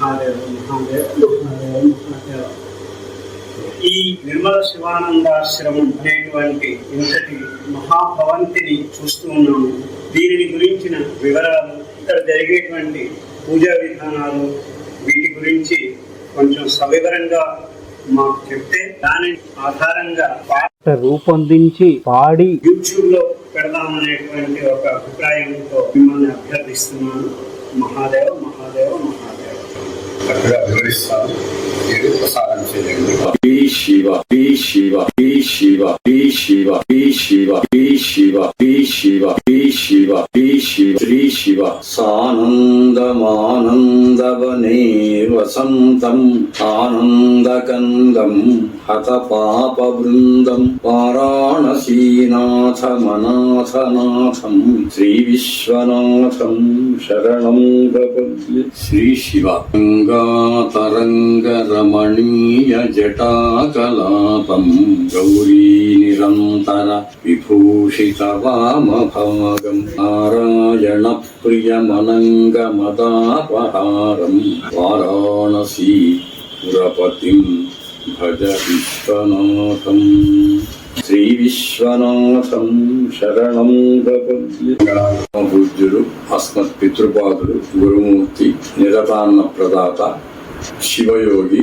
మహాదేవ మహాదేవ మహాదేవ మహాదేవ. ఈ నిర్మల శివానందాశ్రమం అనేటువంటి ఇంతటి మహాభవంతిని చూస్తూ ఉన్నాము. దీనిని గురించిన వివరాలు, ఇక్కడ జరిగేటువంటి పూజా విధానాలు, వీటి గురించి కొంచెం సవివరంగా మాకు చెప్తే దాని ఆధారంగా రూపొందించి పాడి యూట్యూబ్ లో పెడదామనేటువంటి ఒక అభిప్రాయంతో మిమ్మల్ని అభ్యర్థిస్తున్నాను. మహాదేవ మహాదేవ మహాదేవ. చక్కగా వివరిస్తాను, మీరు ప్రసారం చేయండి. శివ శివ శివ శివ శివ శివ శివ శివ శివ శ్రీ శివ సానందమానందవనే వసంతం ఆనందకందం హత పాప బృందం వారాణసీనాథమనాథనాథం శ్రీ విశ్వనాథం శరణం ప్రపద్యే. శ్రీ శివ గంగాతరంగ రమణీయ జటాకలాపం గౌరీ నిరంతర విభూషిత వామభాగం నారాయణ ప్రియమనంగమదాపహారం వారాణసీ పురపతిం భజ విశ్వనాథం శ్రీ విశ్వనాథం శరణం ప్రపద్యే. పూజ్యులు అస్మత్ పితృపాదులు గురుమూర్తి నిరతాన్న ప్రదాత శివయోగి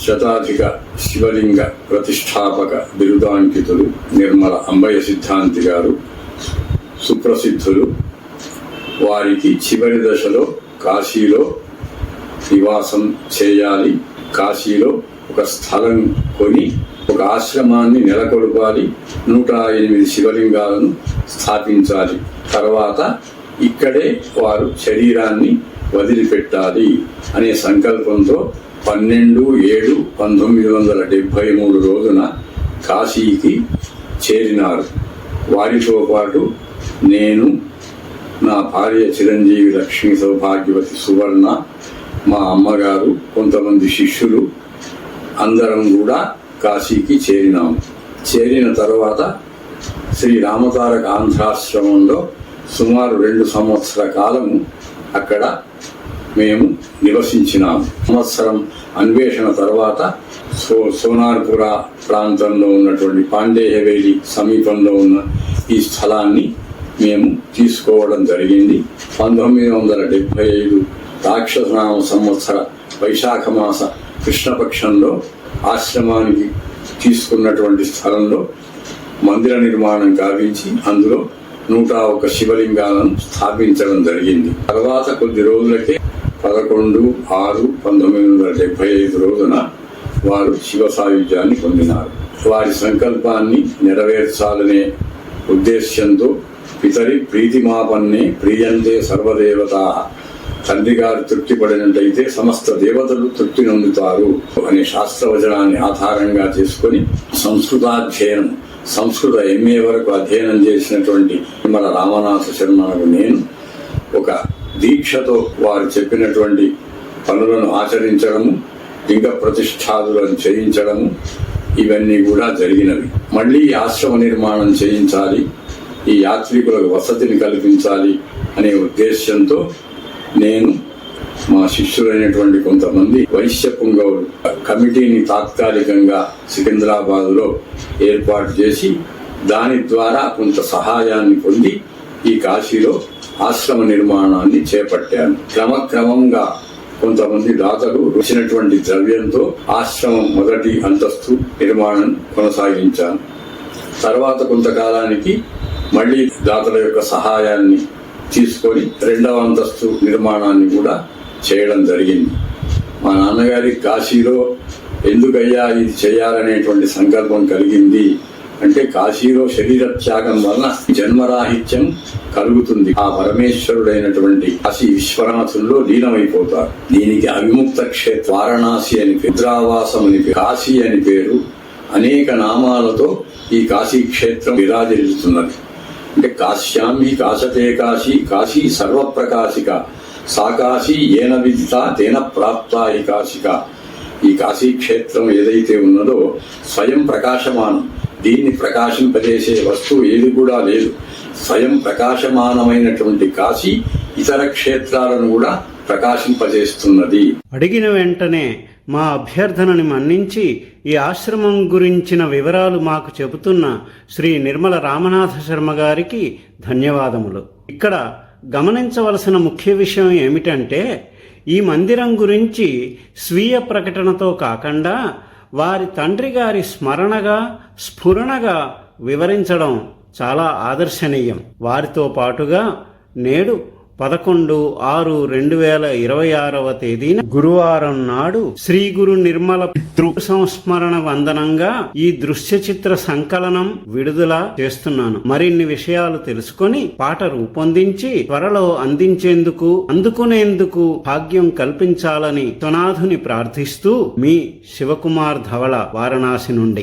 శతాధిక శివలింగ ప్రతిష్టాపక బిరుదాంకితులు నిర్మల అంబయ్య సిద్ధాంతి గారు సుప్రసిద్ధులు. వారికి చివరి దశలో కాశీలో నివాసం చేయాలి, కాశీలో ఒక స్థలం కొని ఒక ఆశ్రమాన్ని నెలకొల్పాలి, 108 శివలింగాలను స్థాపించాలి. తర్వాత ఇక్కడే వారు శరీరాన్ని వదిలిపెట్టాలి అనే సంకల్పంతో 12/7/1973 రోజున కాశీకి చేరినారు. వారితో పాటు నేను, నా భార్య చిరంజీవి లక్ష్మీ సౌభాగ్యవతి సువర్ణ, మా అమ్మగారు, కొంతమంది శిష్యులు అందరం కూడా కాశీకి చేరినాము. చేరిన తర్వాత శ్రీ రామతారక ఆంధ్రాశ్రమంలో సుమారు 2 సంవత్సరాల కాలము అక్కడ మేము నివసించినాము. సంవత్సరం అన్వేషణ తర్వాత సోనార్పుర ప్రాంతంలో ఉన్నటువంటి పాండే హవేలీ సమీపంలో ఉన్న ఈ స్థలాన్ని మేము తీసుకోవడం జరిగింది. 1975 రాక్షసనామ సంవత్సర వైశాఖ మాస కృష్ణపక్షంలో ఆశ్రమానికి తీసుకున్నటువంటి స్థలంలో మందిర నిర్మాణం కావించి అందులో 101 శివలింగాలను స్థాపించడం జరిగింది. తర్వాత కొద్ది రోజులకే 11/6/1975 రోజున వారు శివ సాయుధ్యాన్ని పొందినారు. వారి సంకల్పాన్ని నెరవేర్చాలనే ఉద్దేశ్యంతో పితరి ప్రీతిమాపన్నే ప్రియంతే సర్వదేవతా, తండ్రి గారు తృప్తి పడినట్లయితే సమస్త దేవతలు తృప్తి నొందుతారు అనే శాస్త్రవచనాన్ని ఆధారంగా చేసుకొని సంస్కృతాధ్యయనం, సంస్కృత MA వరకు అధ్యయనం చేసినటువంటి మన రామనాథ శర్మకు నేను ఒక దీక్షతో వారు చెప్పినటువంటి పనులను ఆచరించడము, లింగ ప్రతిష్ఠాదులను చేయించడము, ఇవన్నీ కూడా జరిగినవి. మళ్ళీ ఆశ్రమ నిర్మాణం చేయించాలి, ఈ యాత్రికులకు వసతిని కల్పించాలి అనే ఉద్దేశ్యంతో నేను, మా శిష్యులైనటువంటి కొంతమంది వైశ్య పుంగవులు కమిటీని తాత్కాలికంగా సికింద్రాబాద్లో ఏర్పాటు చేసి దాని ద్వారా కొంత సహాయాన్ని పొంది ఈ కాశీలో ఆశ్రమ నిర్మాణాన్ని చేపట్టాను. క్రమక్రమంగా కొంతమంది దాతలు వచ్చినటువంటి ద్రవ్యంతో ఆశ్రమం మొదటి అంతస్తు నిర్మాణం కొనసాగించాను. తర్వాత కొంతకాలానికి మళ్ళీ దాతల యొక్క సహాయాన్ని తీసుకొని 2వ అంతస్తు నిర్మాణాన్ని కూడా చేయడం జరిగింది. మా నాన్నగారికి కాశీలో ఎందుకయ్యా ఇది చేయాలనేటువంటి సంకల్పం కలిగింది అంటే, కాశీలో శరీర త్యాగం వలన జన్మరాహిత్యం కలుగుతుంది, ఆ పరమేశ్వరుడైనటువంటి కాశీ విశ్వనాథుల్లో లీనమైపోతారు. దీనికి అవిముక్త క్షేత్ర వారణాసి అని పేరు, రుద్రావాసం అని పేరు, కాశీ అని పేరు, అనేక నామాలతో ఈ కాశీ క్షేత్రం విరాజిల్లుతున్నది. అంటే కాశ్యాం హి కాశతే కాశీ, కాశీ సర్వప్రకాశిక, సా కాశీ ఏన విదిత తేన ప్రాప్త హి కాశిక. ఈ కాశీ క్షేత్రం ఏదైతే ఉన్నదో స్వయం ప్రకాశమానం, దీన్ని ప్రకాశింపజేసే వస్తువు ఏది కూడా లేదు. స్వయం ప్రకాశమానమైనటువంటి కాశీ ఇతర క్షేత్రాలను కూడా ప్రకాశింపజేస్తున్నది. అడిగిన వెంటనే మా అభ్యర్థనని మన్నించి ఈ ఆశ్రమం గురించిన వివరాలు మాకు చెబుతున్న శ్రీ నిర్మల రామనాథ శర్మ గారికి ధన్యవాదములు. ఇక్కడ గమనించవలసిన ముఖ్య విషయం ఏమిటంటే, ఈ మందిరం గురించి స్వీయ ప్రకటనతో కాకుండా వారి తండ్రి గారి స్ఫురణగా వివరించడం చాలా ఆదర్శనీయం. వారితో పాటుగా నేడు 11/6/2026 తేదీన గురువారం నాడు శ్రీ గురు నిర్మల పితృ సంస్మరణ వందనంగా ఈ దృశ్య చిత్ర సంకలనం విడుదల చేస్తున్నాను. మరిన్ని విషయాలు తెలుసుకొని పాట రూపొందించి త్వరలో అందుకునేందుకు భాగ్యం కల్పించాలని త్వనాథుని ప్రార్థిస్తూ మీ శివకుమార్ ధవళ, వారణాసి నుండి.